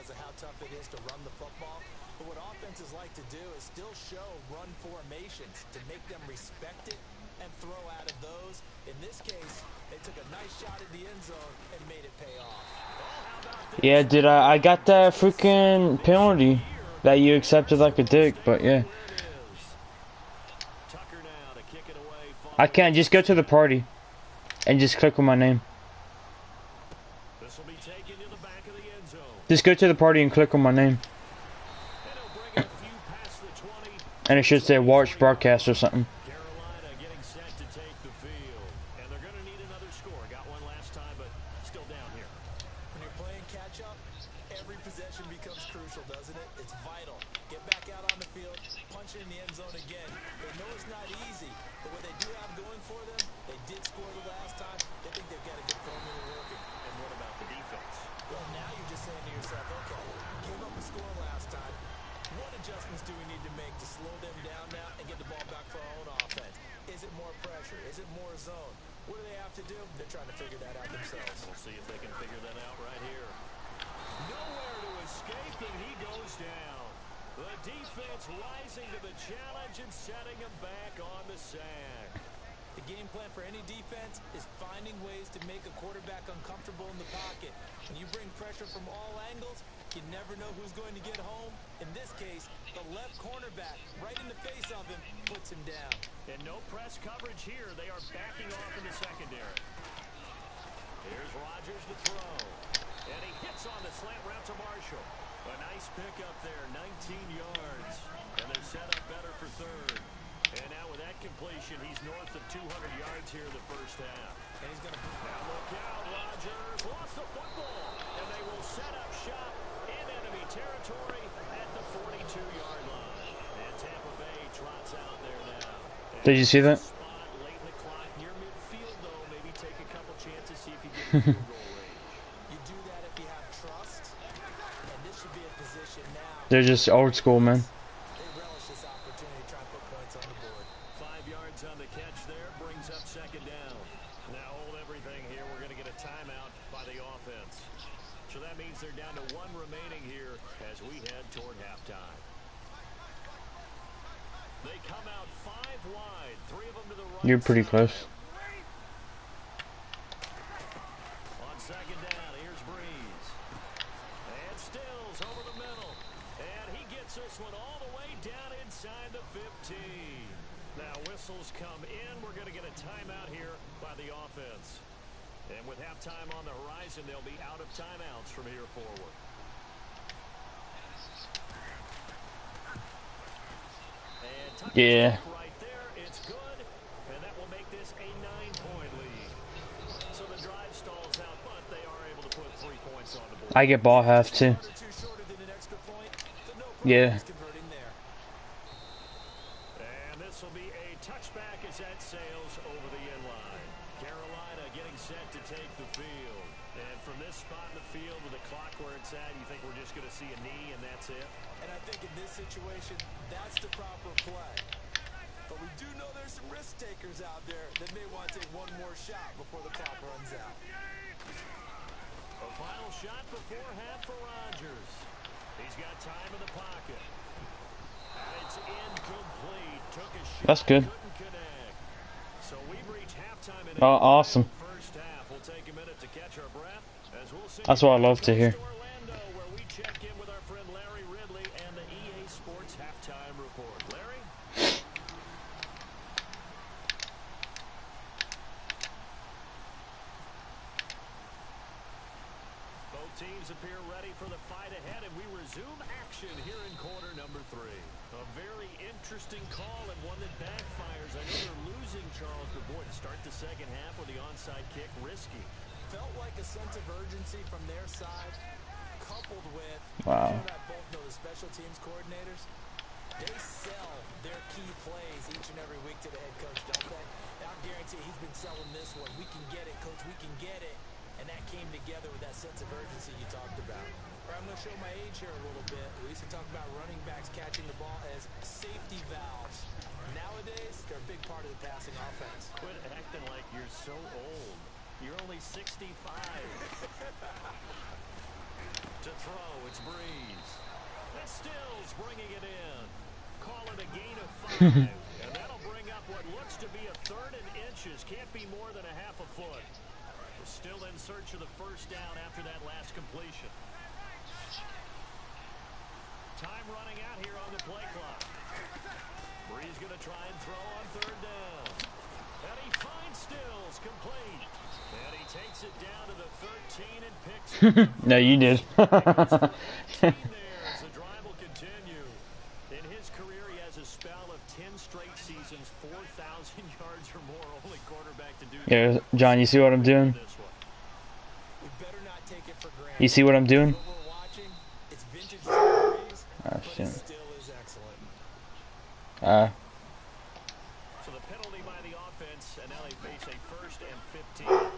because of how tough it is to run the football. But what offenses like to do is still show run formations to make them respect it and throw out of those. In this case, they took a nice shot at the end zone and made it pay off. Yeah, dude, I got that freaking penalty that you accepted like a dick, but yeah. I can't just go to the party and just click on my name. Just go to the party and click on my name. And it should say watch broadcast or something. Did you see that? They're just old school, man. You're pretty close. On second down, here's Breeze. And Stills over the middle. And he gets this one all the way down inside the 15. Now whistles come in. We're going to get a timeout here by the offense. And with halftime on the horizon, they'll be out of timeouts from here forward. And yeah. Right there, it's good. And that will make this a 9-point lead. So the drive stalls out, but they are able to put 3 points on the board. I get ball half too. Yeah. And this will be a touchback as that sails over the end line. Carolina getting set to take the field. And from this spot in the field with the clock where it's at, you think we're just going to see a knee and that's it? And I think in this situation, that's the proper play. But we do know there's some risk takers out there that may want to take one more shot before the clock runs out. A final shot before half for Rodgers. He's got time in the pocket. And it's incomplete. Took a shot. That's good. Couldn't connect. So we've reached halftime in awesome. First half. We'll take a minute to catch our breath as we'll see. That's what I love to hear. Orlando, where we check in with our friend Larry Ridley and the EA Sports halftime report. Larry? Both teams appear ready for the fight ahead, and we resume action here in quarter number 3. A very interesting call and one that backfires. I know they're losing, Charles, but boy, to start the second half with the onside kick, risky. Felt like a sense of urgency from their side, coupled with, wow. you and I both know the special teams coordinators, they sell their key plays each and every week to the head coach, don't they? And I guarantee he's been selling this one. We can get it, coach, we can get it. And that came together with that sense of urgency you talked about. All right, I'm going to show my age here a little bit. We used to talk about running backs catching the ball as safety valves. Nowadays, they're a big part of the passing offense. Quit acting like you're so old. You're only 65. To throw, it's Breeze. That's Stills bringing it in. Call it a gain of 5. And that'll bring up what looks to be a 3rd and inches. Can't be more than a half a foot. We're still in search of the first down after that last completion. Time running out here on the play clock. Breeze going to try and throw on 3rd down. And he finds Stills complete. And he takes it down to the 13 and picks it. No, you did. There as the drive will continue. In his career, he has a spell of 10 straight seasons, 4,000 yards or more. Only quarterback to do that. Yeah, John, you see what I'm doing? We better not take it for granted. You see what I'm doing? What we're watching, it's vintage Breeze, Oh, but shit. it still is excellent. So the penalty by the offense, and now they face a 1st and 15.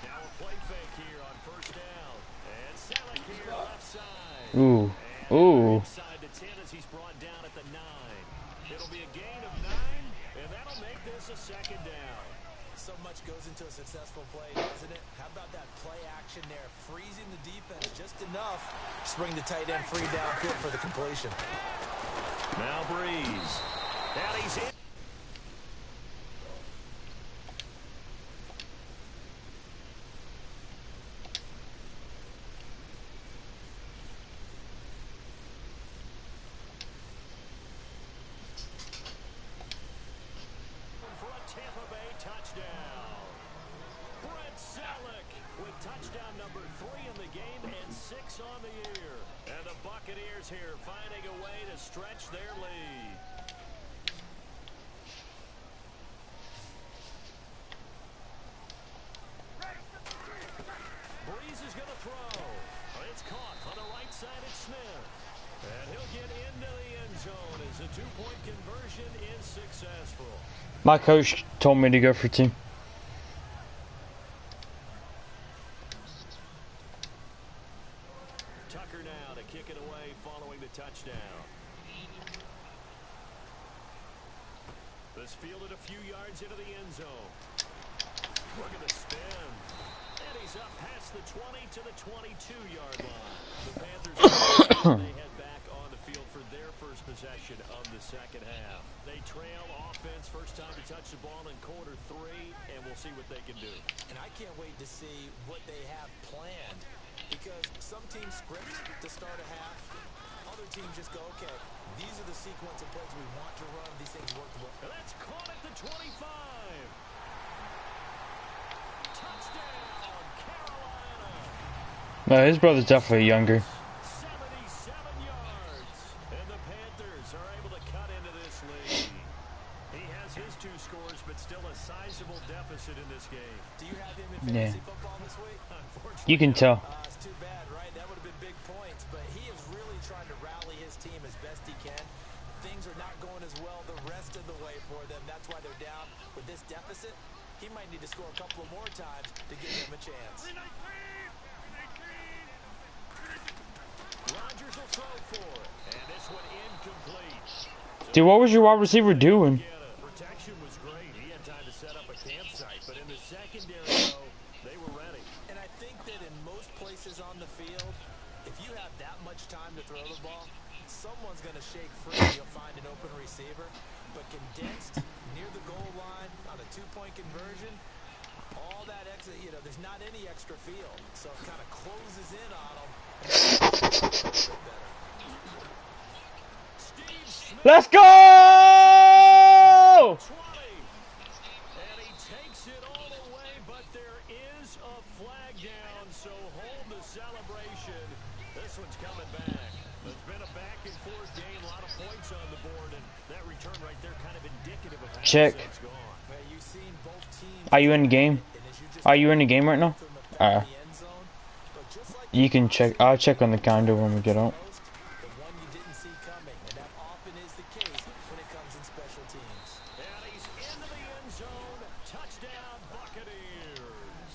Now a play fake here on 1st down. And Selleck here left side. Ooh. And Ooh. inside the 10 as he's brought down at the 9. It'll be a gain of 9, and that'll make this a 2nd down. So much goes into a successful play, doesn't it? How about that play action there? Freezing the defense just enough. Just bring the tight end free downfield for the completion. Now Breeze. And he's in. For a Tampa Bay touchdown. Brent Selleck with touchdown number 3 in the game and 6 on the year. And the Buccaneers here finding a way to stretch their lead. Breeze is going to throw. It's caught on the right side at Smith. And he'll get into the end zone as the 2-point conversion is successful. My coach told me to go for 2. Tucker now to kick it away following the touchdown. This fielded a few yards into the end zone. Look at the spin. And he's up past the 20 to the 22-yard line. The Panthers they head back on the field for their first possession of the 2nd half. They trail offense, first time to touch the ball in quarter 3, and we'll see what they can do. And I can't wait to see what they have planned, because some teams script to start a half. Other teams just go, okay, these are the sequence of plays we want to run. These things work well. And that's caught at the 25. Touchdown, Carolina. No, his brother's definitely younger. 77 yards. And the Panthers are able to cut into this lead. He has his 2 scores, but still a sizable deficit in this game. Do you have him in fantasy football this week? Unfortunately, You can tell. It's too bad, right? That would have been big points, but he is really trying to rally his team as best he can. Things are not going as well the rest of the way for them. That's why they're down with this deficit. He might need to score a couple of more times to give them a chance. Rodgers will throw for it. And this one incomplete. Dude, what was your wide receiver doing? Protection was great. He had time to set up a campsite, but in the secondary, though, they were ready. And I think that in most places on the field, if you have that much time to throw the ball, someone's going to shake free. You'll find an open receiver. But condensed near the goal line on a 2-point conversion, all that extra, there's not any extra field. So it kind of closes in on them. Let's go! 20. And he takes it all the way, but there is a flag down, so hold the celebration. This one's coming back. It's been a back-and-forth game, a lot of points on the board, and that return right there kind of indicative of how Check. it's gone. Well, you've seen both teams. Are you in the game? Are you in the game right now? You can check. I'll check on the calendar when we get out. The one you didn't see coming, and that often is the case when it comes in special teams. And he's into the end zone. Touchdown, Buccaneers.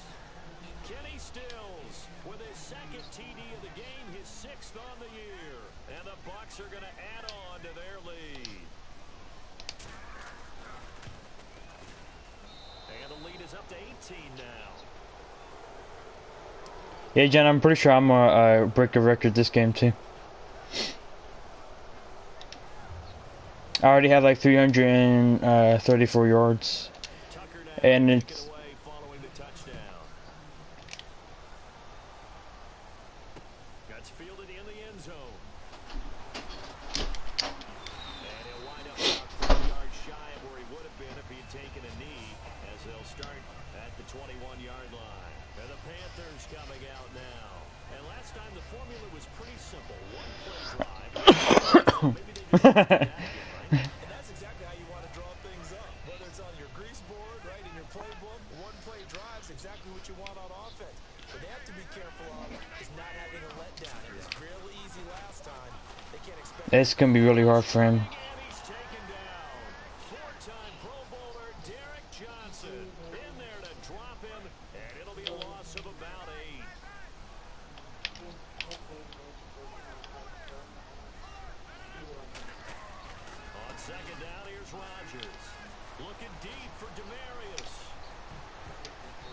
Kenny Stills with his 2nd TD of the game, his 6th on the year. And the Bucs are going to add on to their lead. And a the lead is up to 18 now. Yeah, Jen, I'm pretty sure I'm gonna break a record this game too. I already have like 334 yards, Tucker now and take it it's away following the touchdown. Gets fielded in the end zone. And he'll wind up about 4 yards shy of where he would have been if he had taken a knee, as they'll start at the 21-yard line. And the Panthers coming out now. And last time the formula was pretty simple. One play drive. So maybe they just do that again, right? And that's exactly how you want to draw things up. Whether it's on your grease board, right, in your playbook, one-play drive's exactly what you want on offense. What they have to be careful of is not having a letdown. It was real easy last time. They can't expect... it's gonna be really hard for him. And he's taken down. Four-time Pro Bowler Derek Johnson in there to drop him, and it'll be a loss of about 8. On second down, here's Rodgers. Looking deep for Demarius.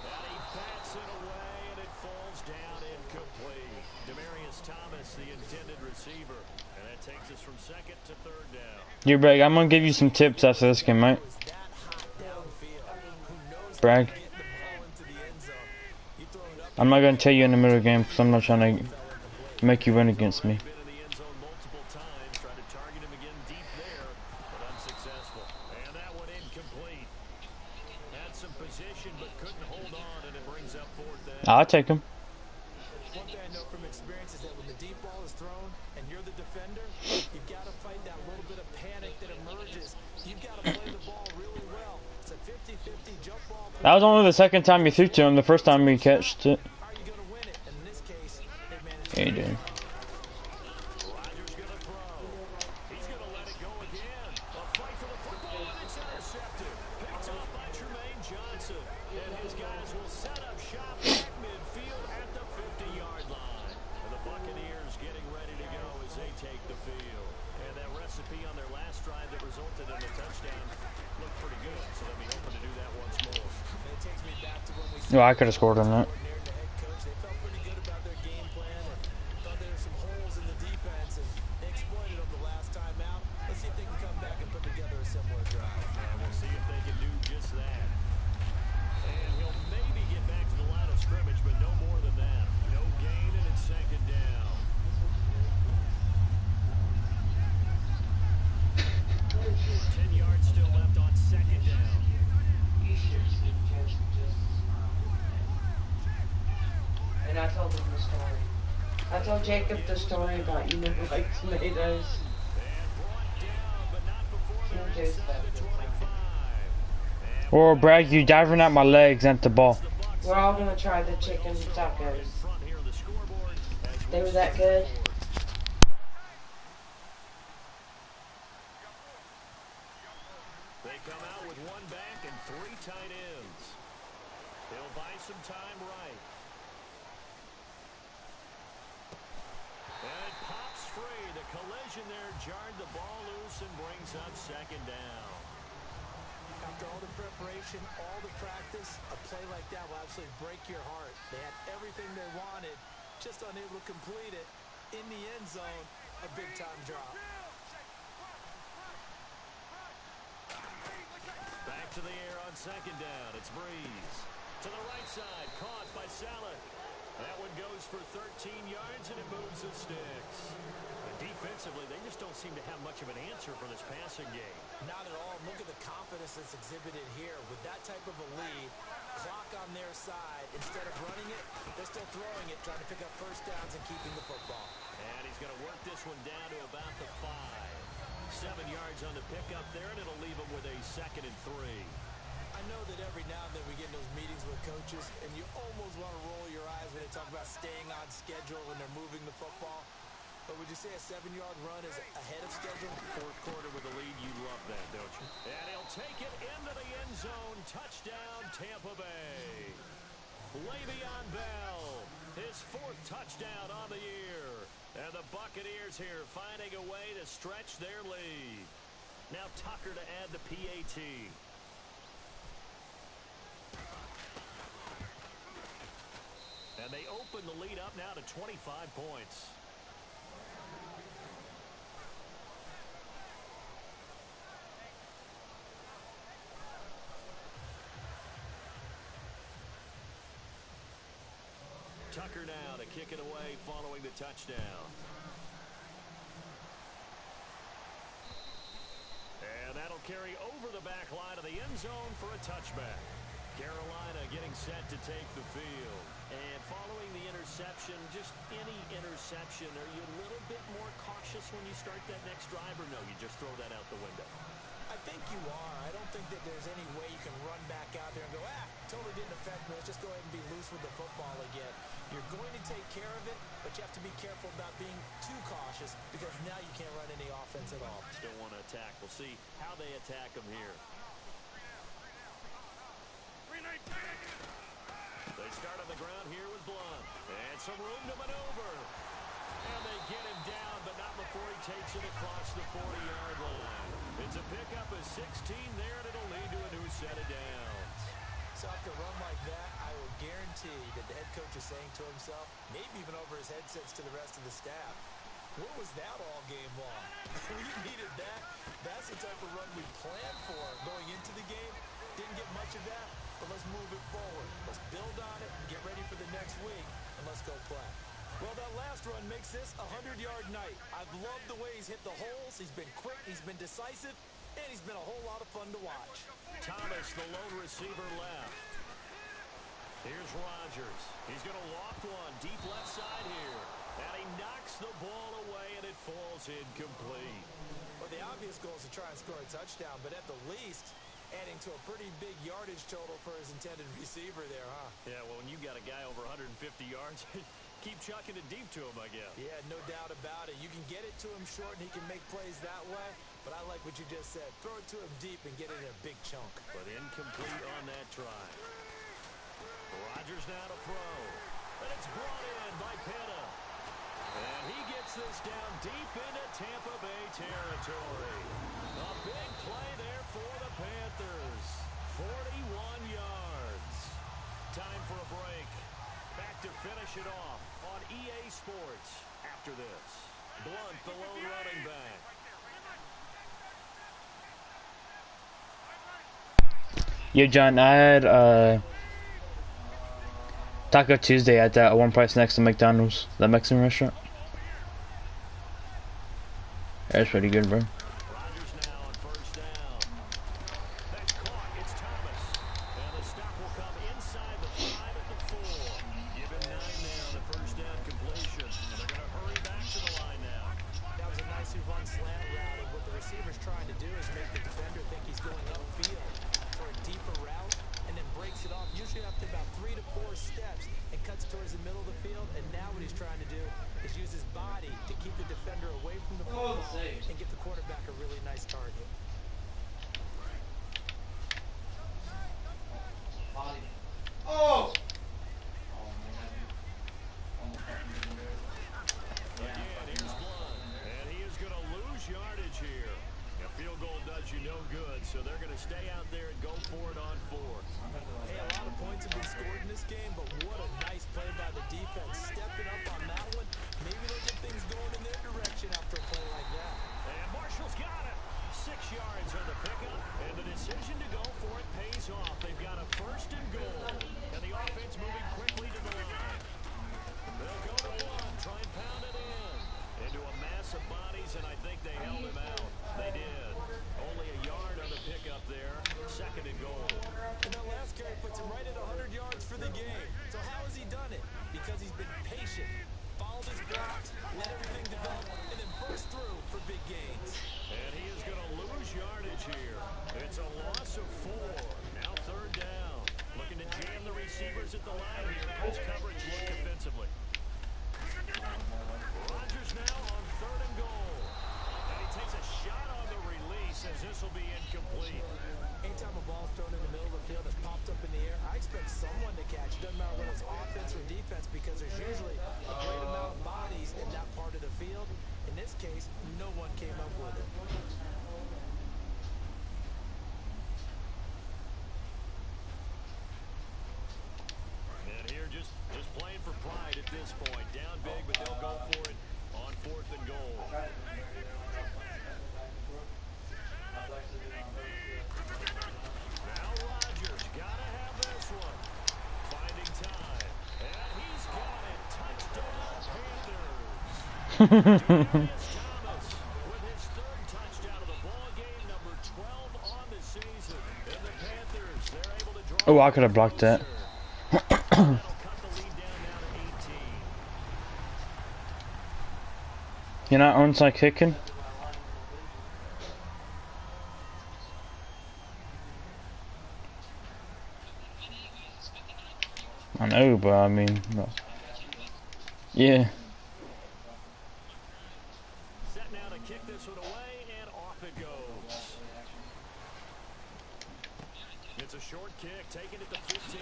And he bats it away, and it falls down incomplete. Demarius Thomas, the intended receiver. And that takes us from second to third down. You Bragg, I'm gonna give you some tips after this game, right? Bragg, I'm not gonna tell you in the middle of the game because I'm not trying to make you win against me. Been in the end zone multiple times, tried to target him again deep there, but unsuccessful. And that one incomplete. Had some position, but couldn't hold on, and it brings up fourth down. I'll take him. One thing I know from experience is that when the deep ball is thrown and you're the defender, you've got to fight that little bit of panic that emerges. You've got to play the ball really well. It's a 50-50 jump ball. That was only the second time you threw to him. The first time we catched it. How are you going to win it? And in this case, they managed Yeah, to you did. Rodgers going to throw. He's going to let it go again. A fight for the football, and it's intercepted. Picked off by Tremaine Johnson. And his guys will set up shop at midfield at the 50-yard line. And the Buccaneers getting ready to go as they take the field. And that recipe on their last drive that resulted in the touchdown looked pretty good. So they'll be hoping to do that once more. And it takes me back to when we No, I could have scored on that. coordinator, the head coach. They felt pretty good about their game plan and thought there were some holes in the defense, and they exploited them the last time out. Let's see if they can come back and put together a similar drive. And we'll see if they can do just that. And he'll maybe get back to the line of scrimmage, but no more than that. No gain, and it's second down. 10 yards still left on second down. And I told him the story. I told Jacob the story about you never like tomatoes. And brought down, but not before they're Tomatoes inside the left. 25. Or Bragg, you diving at my legs and the ball. We're all gonna try the chicken tacos. Front here on the scoreboard as They were that good. they come out with one back and 3 tight ends. They'll buy some time right. And it pops free. The collision there jarred the ball loose and brings up second down. After all the preparation, all the practice, a play like that will absolutely break your heart. They had everything they wanted, just unable to complete it. In the end zone, a big-time drop. Back to the air on second down. It's Breeze. To the right side, caught by Saleh. That one goes for 13 yards, and it moves the sticks. Defensively, they just don't seem to have much of an answer for this passing game. Not at all. Look at the confidence that's exhibited here. With that type of a lead, clock on their side, instead of running it, they're still throwing it, trying to pick up first downs and keeping the football. And he's going to work this one down to about the 5. 7 yards on the pickup there, and it'll leave him with a 2nd and 3. I know that every now and then we get in those meetings with coaches, and you almost want to roll your eyes when they talk about staying on schedule when they're moving the football. But would you say a 7-yard run is ahead of schedule? Fourth quarter with the lead, you love that, don't you? And he'll take it into the end zone. Touchdown, Tampa Bay. Le'Veon Bell, his 4th touchdown on the year. And the Buccaneers here finding a way to stretch their lead. Now Tucker to add the PAT. And they open the lead up now to 25 points. Tucker now to kick it away following the touchdown. And that'll carry over the back line of the end zone for a touchback. Carolina getting set to take the field. And following the interception, just any interception, are you a little bit more cautious when you start that next drive, or no, you just throw that out the window? I think you are. I don't think that there's any way you can run back out there and go, totally didn't affect me. Let's just go ahead and be loose with the football again. You're going to take care of it, but you have to be careful about being too cautious because now you can't run any offense at all. Still want to attack. We'll see how they attack them here. They start on the ground here with Blunt. And some room to maneuver. And they get him down, but not before he takes it across the 40-yard line. It's a pickup of 16 there, and it'll lead to a new set of downs. So after a run like that, I will guarantee that the head coach is saying to himself, maybe even over his headsets to the rest of the staff, where was that all game long? We needed that. That's the type of run we planned for going into the game. Didn't get much of that, but let's move it forward. Let's build on it, get ready for the next week, and let's go play. Well, that last run makes this a 100-yard night. I've loved the way he's hit the holes. He's been quick, he's been decisive, and he's been a whole lot of fun to watch. Thomas, the lone receiver, left. Here's Rodgers. He's going to loft one deep left side here. And he knocks the ball away, and it falls incomplete. Well, the obvious goal is to try and score a touchdown, but at the least, adding to a pretty big yardage total for his intended receiver there, huh? Yeah, well, when you've got a guy over 150 yards, keep chucking it deep to him, I guess. Yeah, no doubt about it. You can get it to him short, and he can make plays that way. But I like what you just said. Throw it to him deep and get it in a big chunk. But incomplete on that try. Rodgers now to throw. And it's brought in by Pitta. And he gets this down deep into Tampa Bay territory. A big play there for the Panthers. 41 yards. Time for a break. Back to finish it off on EA Sports after this. Blunt, the lone running back. Yo, John, I had Taco Tuesday at that one price next to McDonald's, that Mexican restaurant. That's pretty good, bro. Rodgers now on first down. That's caught. It's Thomas. And the stop will come inside the 5 at the 4. Give him 9 there on the first down completion. And they're going to hurry back to the line now. That was a nicely run slant route, and what the receiver's trying to do is make the defender think he's going upfield for a deeper route, and then breaks it off, usually up to about 3 to 4 steps, and cuts towards the middle of the field. And now what he's trying to do is use his body to keep the defender away from the football and give the quarterback a really nice target. Oh! Again, here's Blunt. And he is going to lose yardage here. A field goal does you no good, so they're going to stay out there and go for it on 4th. Hey, a lot of points have been scored in this game, but what a nice play by the defense. Stepping up on that one. Maybe they'll get things going in their direction after a play like that. And Marshall's got it. 6 yards on the pickup, and the decision to go for it pays off. They've got a first and goal, and the offense moving quickly to the line. They'll go to one, try and pound it in. Into a mass of bodies, and I think they held him out. They did. Only a yard on the pickup there. Second and goal. And that last carry puts him right at 100 yards for the game. So how has he done it? Because he's been patient, followed his blocks, let everything develop, and then burst through for big gains. And he is going to lose yardage here. It's a loss of 4. Now third down. Looking to jam the receivers at the line here. How's coverage look defensively? Rodgers now on third and goal. And he takes a shot on the release as this will be incomplete. Anytime a ball's thrown in the middle of the field that's popped up in the air, I expect someone to catch. It doesn't matter whether it's offense or defense, because there's usually a great amount of bodies in that part of the field. In this case, no one came up with it. And here just playing for at this point. Down big, but they'll go for it on 4th and goal. Now Rodgers gotta have this one. Finding time. And he's got it. Touchdown, Panthers. Thomas with his 3rd touchdown of the ball game, number 12 on the season. And the Panthers, they're able to draw. Oh, I could have blocked that. That'll cut the lead down now to 18. You're not onside kicking? I know, but I mean, no. Yeah. Set now to kick this one away, and off it goes. It's a short kick, taking it to 15.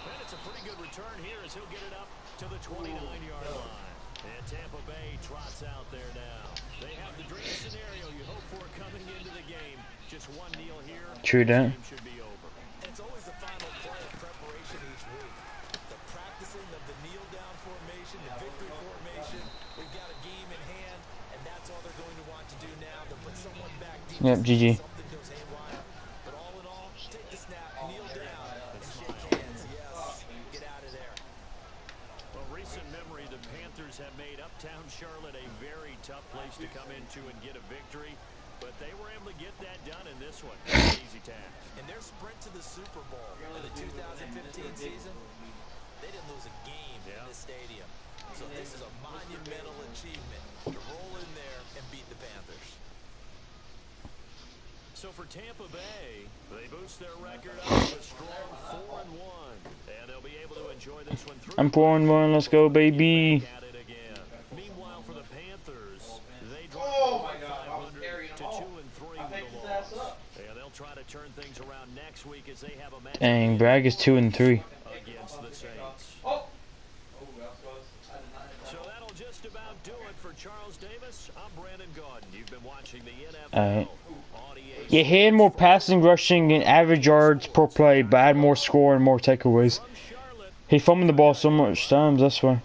And it's a pretty good return here as he'll get it up to the 29-yard line. And Tampa Bay trots out there now. They have the dream scenario you hope for coming into the game. Just one kneel here. True that. The game should be over. And it's always the final play of preparation each week. The practicing of the kneel down formation, the victory formation. We've got a game in hand, and that's all they're going to want to do now. To put someone back deep. Yep, GG. Something goes haywire. But all in all, take the snap, kneel down, and shake hands. Yes, get out of there. Well, recent memory, the Panthers have made uptown Charlotte a very tough place to come into and get a victory. But they were able to get that done in this one. An easy task. In their sprint to the Super Bowl in the 2015 season, they didn't lose a game in this stadium. So this is a monumental achievement to roll in there and beat the Panthers. So for Tampa Bay, they boost their record up to a strong 4-1. And they'll be able to enjoy this one through. I'm 4-1, let's go, baby. At it again. Meanwhile, for the Panthers, they drop 500 to 2-3 with the loss. And they'll try to turn things around next week as they have a match. Dang, Bragg is 2-3. Against the Saints. So that'll just about do it for Charles Davis. I'm Brandon Gaudin. You've been watching the NFL. You had more passing, rushing, and average yards per play, but had more score and more takeaways. He fumbled the ball so much times, that's why.